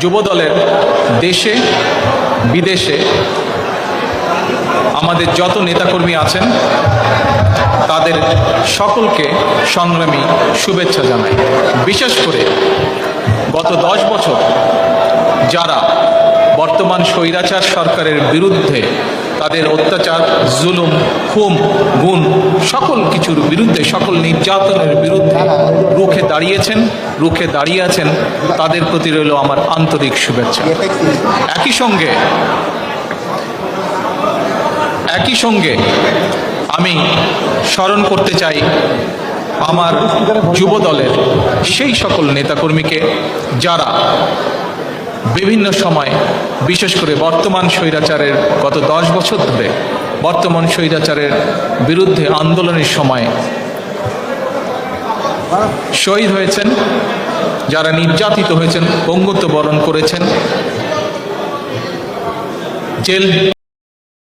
যুবদলের দেশে বিদেশে আমাদের যত নেতাকর্মী আছেন তাদের সকলকে সংগ্রামী শুভেচ্ছা জানাই। বিশেষ করে গত 10 বছর যারা বর্তমান স্বৈরাচার সরকারের বিরুদ্ধে তাদের অত্যাচার, জুলুম, খুন, গুম সকল কিছুর বিরুদ্ধে, সকল নির্যাতনের বিরুদ্ধে রুখে দাঁড়িয়ে আছেন, তাদের প্রতি রইল আমার আন্তরিক শুভেচ্ছা। একই সঙ্গে আমি স্মরণ করতে চাই আমার যুব দলের সেই সকল নেতাকর্মীকে যারা বিভিন্ন সময়, বিশেষ করে বর্তমান স্বৈরাচারের গত 10 বছর ধরে বর্তমান স্বৈরাচারের বিরুদ্ধে আন্দোলনের সময় শহীদ হয়েছেন, যারা নির্যাতিত হয়েছেন, পঙ্গুত্ব বরণ করেছেন, জেল